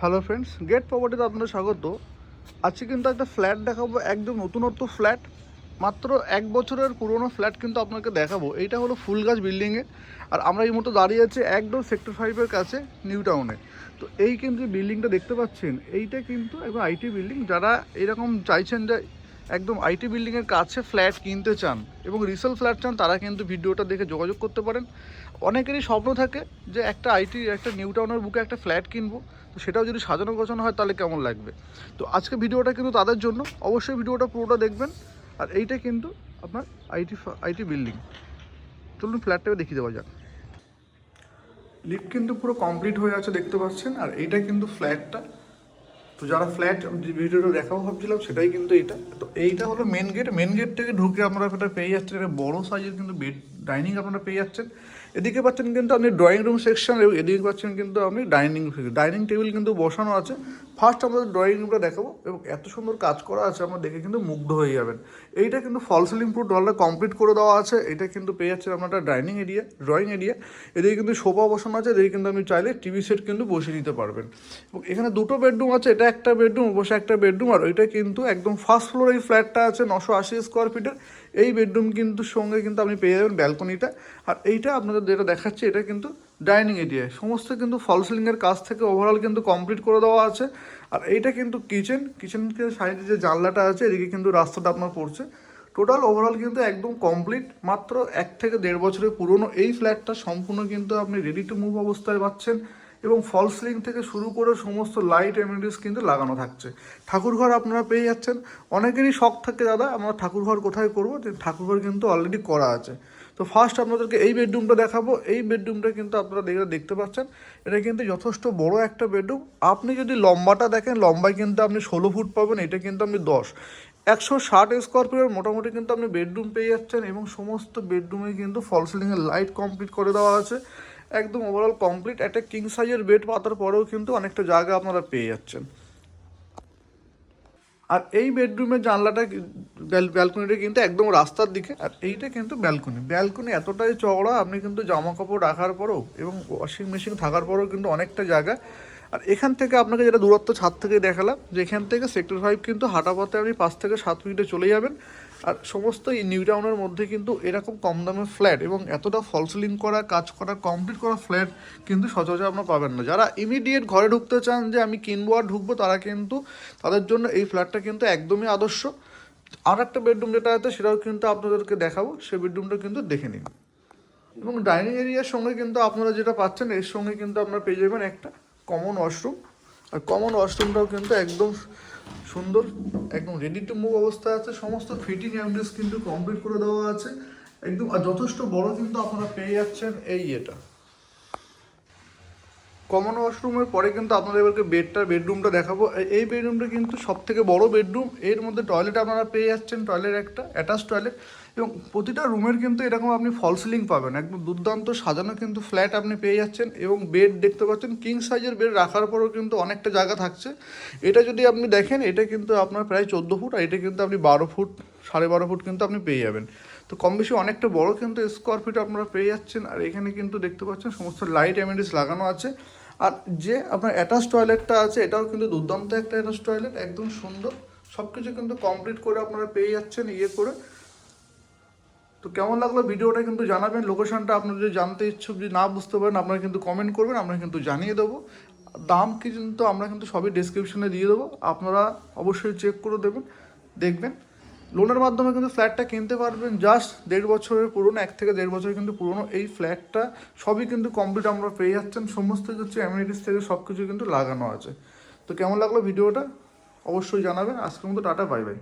Hello friends, gate প্রপার্টিতে আপনাদের স্বাগত। আজকে কিন্তু একটা ফ্ল্যাট দেখাবো, একদম নতুনত্ব ফ্ল্যাট, মাত্র 1 বছরের পুরনো ফ্ল্যাট কিন্তু আপনাকে দেখাবো। এইটা হলো ফুলগাছ বিল্ডিংয়ে, আর আমরা এই মতো দাঁড়িয়ে আছি একদম সেক্টর 5-এর কাছে, নিউ টাউনে। তো এই কিন্তু যে বিল্ডিংটা দেখতে পাচ্ছেন, এইটা কিন্তু একদম আইটি বিল্ডিং। যারা এরকম চাইছেন যে একদম আইটি বিল্ডিংয়ের কাছে ফ্ল্যাট কিনতে চান এবং রিসেল ফ্ল্যাট চান, তারা কিন্তু ভিডিওটা দেখে যোগাযোগ করতে পারেন। অনেকেরই স্বপ্ন থাকে যে একটা নিউ টাউনের বুকে একটা ফ্ল্যাট কিনবো, তো সেটাও যদি সাজানো গোছানো হয় তাহলে কেমন লাগবে। তো আজকে ভিডিওটা কিন্তু তাদের জন্য, অবশ্যই ভিডিওটা পুরোটা দেখবেন। আর এইটা কিন্তু আপনার আইটি বিল্ডিং। চলুন ফ্ল্যাটটাকে দেখিয়ে দেওয়া যাক। লিফট কিন্তু পুরো কমপ্লিট হয়ে আছে দেখতে পাচ্ছেন, আর এইটা কিন্তু ফ্ল্যাটটা। তো যারা ফ্ল্যাট ভিডিওটা দেখাবো ভাবছিলাম, সেটাই কিন্তু এইটা। তো এইটা হলো মেন গেট থেকে ঢুকে আপনারা এটা পেয়ে যাচ্ছেন একটা বড় সাইজের কিন্তু বেড ডাইনিং আপনারা পেয়ে যাচ্ছেন। এদিকে পাচ্ছেন কিন্তু আপনি ড্রয়িং রুম সেকশন, এবং এদিকে পাচ্ছেন কিন্তু আপনি ডাইনিং টেবিল কিন্তু বসানো আছে। ফার্স্ট আমরা ড্রয়িং রুমটা দেখাবো, এবং এত সুন্দর কাজ করা আছে আমরা দেখে কিন্তু মুগ্ধ হয়ে যাবেন। এইটা কিন্তু ফল সিলিং পুরো ডলটা কমপ্লিট করে দেওয়া আছে। এটা কিন্তু পেয়ে যাচ্ছেন আপনার একটা ড্রয়িং এরিয়া। এদিকে কিন্তু সোফা বসানো আছে, এদিকে কিন্তু আপনি চাইলে টিভি সেট কিন্তু বসিয়ে নিতে পারবেন। এবং এখানে দুটো বেডরুম আছে, এটা একটা বেডরুম, অবশ্যই একটা বেডরুম। আর ওইটা কিন্তু একদম ফার্স্ট ফ্লোরে এই ফ্ল্যাটটা আছে 980 স্কোয়ার ফিটের। এই বেডরুম কিন্তু সঙ্গে কিন্তু আপনি পেয়ে যাবেন ব্যালকনিটা। আর এইটা আপনাদের যেটা দেখাচ্ছি, এটা কিন্তু ডাইনিং এরিয়া। সমস্ত কিন্তু ফল সিলিংয়ের কাজ থেকে ওভারঅল কিন্তু কমপ্লিট করে দেওয়া আছে। আর এইটা কিন্তু কিচেনকে সাইডে যে জানলাটা আছে, এদিকে কিন্তু রাস্তাটা আপনার পড়ছে। টোটাল ওভারঅল কিন্তু একদম কমপ্লিট। মাত্র 1 থেকে 1.5 বছরের পুরনো এই ফ্ল্যাটটা সম্পূর্ণ কিন্তু আপনি রেডি টু মুভ অবস্থায় পাচ্ছেন। এবং ফল সিলিং থেকে শুরু করে সমস্ত লাইট এমএনিটিস কিন্তু লাগানো থাকছে। ঠাকুরঘর আপনারা পেয়ে যাচ্ছেন। অনেকেরই শখ থাকে, দাদা আমরা ঠাকুরঘর কোথায় করবো, যে ঠাকুরঘর কিন্তু অলরেডি করা আছে। তো ফার্স্ট আপনাদেরকে এই বেডরুমটা দেখাবো। এই বেডরুমটা কিন্তু আপনারা দেখতে পাচ্ছেন, এটা কিন্তু যথেষ্ট বড় একটা বেডরুম। আপনি যদি লম্বাটা দেখেন, লম্বায় কিন্তু আপনি 16 ফুট পাবেন, এটা কিন্তু আপনি 160 স্কোয়ার ফিটের মোটামুটি কিন্তু আপনি বেডরুম পেয়ে যাচ্ছেন। এবং সমস্ত বেডরুমে কিন্তু ফল সিলিংয়ের লাইট কমপ্লিট করে দেওয়া আছে, একদম ওভারঅল কমপ্লিট। একটা কিং সাইজের বেড পাতার পরেও কিন্তু অনেকটা জায়গা আপনারা পেয়ে যাচ্ছেন। আর এই বেডরুমের জানলাটা ব্যালকনিটা কিন্তু একদম রাস্তার দিকে। আর এইটা কিন্তু ব্যালকনি এতটাই চওড়া, আপনি কিন্তু জামা কাপড় রাখার পরেও এবং ওয়াশিং মেশিন থাকার পরেও কিন্তু অনেকটা জায়গা। আর এখান থেকে আপনাকে যেটা দূরত্ব ছাদ থেকে দেখালাম, যে এখান থেকে সেক্টর 5 কিন্তু হাঁটা পথে আপনি 5 থেকে 7 মিনিটে চলে যাবেন। আর সমস্ত এই নিউ টাউনের মধ্যে কিন্তু এরকম কম দামের ফ্ল্যাট এবং এতটা ফল সিলিং করা, কাজ করা, কমপ্লিট করা ফ্ল্যাট কিন্তু সচরাচর আপনারা পাবেন না। যারা ইমিডিয়েট ঘরে ঢুকতে চান, যে আমি কিনবো আর ঢুকবো, তারা কিন্তু তাদের জন্য এই ফ্ল্যাটটা কিন্তু একদমই আদর্শ। আর একটা বেডরুম যেটা আছে, সেটাও কিন্তু আপনাদেরকে দেখাবো, সেই বেডরুমটা কিন্তু দেখে নিন। এবং ডাইনিং এরিয়ার সঙ্গে কিন্তু আপনারা যেটা পাচ্ছেন, এর সঙ্গে কিন্তু আপনারা পেয়ে যাবেন একটা কমন ওয়াশরুম। আর কমন ওয়াশরুমটাও কিন্তু একদম সুন্দর, একদম রেডি টু মুভ অবস্থায় আছে। সমস্ত ফিটিং অ্যামডেস কিন্তু কমপ্লিট করে দেওয়া আছে একদম। আর যথেষ্ট বড় কিন্তু আপনারা পেয়ে যাচ্ছেন এই এটা। কমন ওয়াশরুমের পরে কিন্তু আপনাদের এবারকে বেডরুমটা দেখাবো। এই বেডরুমটা কিন্তু সব থেকে বড় বেডরুম। এর মধ্যে টয়লেট আপনারা পেয়ে যাচ্ছেন, টয়লেট একটা অ্যাটাচ টয়লেট। এবং প্রতিটা রুমের কিন্তু এরকম আপনি ফল সিলিং পাবেন, একদম দুর্দান্ত সাজানো কিন্তু ফ্ল্যাট আপনি পেয়ে যাচ্ছেন। এবং বেড দেখতে পাচ্ছেন, কিং সাইজের বেড রাখার পরেও কিন্তু অনেকটা জায়গা থাকছে। এটা যদি আপনি দেখেন, এটা কিন্তু আপনার প্রায় 14 ফুট, আর এটা কিন্তু আপনি 12 ফুট 12.5 ফুট কিন্তু আপনি পেয়ে যাবেন। তো কম বেশি অনেকটা বড় কিন্তু স্কোয়ার ফিট আপনারা পেয়ে যাচ্ছেন। আর এখানে কিন্তু দেখতে পাচ্ছেন সমস্ত লাইট এমএনিটিস লাগানো আছে। আর যে আপনার অ্যাটাচ টয়লেটটা আছে, এটাও কিন্তু দুর্দান্ত একটা অ্যাটাচ টয়লেট, একদম সুন্দর। সব কিছু কিন্তু কমপ্লিট করে আপনারা পেয়ে যাচ্ছেন করে। তো কেমন লাগলো ভিডিওটা কিন্তু জানাবেন। লোকেশনটা আপনারা যদি জানতে ইচ্ছুক, যদি না বুঝতে পারেন, আপনারা কিন্তু কমেন্ট করবেন, আমরা কিন্তু জানিয়ে দেবো। দাম কি কিন্তু আমরা কিন্তু সবই ডেসক্রিপশনে দিয়ে দেবো, আপনারা অবশ্যই চেক করে দেখবেন। লোনের মাধ্যমে কিন্তু ফ্ল্যাটটা কিনতে পারবেন। জাস্ট 1.5 বছরের পুরনো, 1 থেকে 1.5 বছর কিন্তু পুরনো এই ফ্ল্যাটটা সবই কিন্তু কমপ্লিট আমরা পেয়ে যাচ্ছেন। সমস্ত কিছু অ্যামিনিটিস থেকে সব কিছু কিন্তু লাগানো আছে। তো কেমন লাগলো ভিডিওটা অবশ্যই জানাবেন। আজকের মতো টাটা, বাই বাই।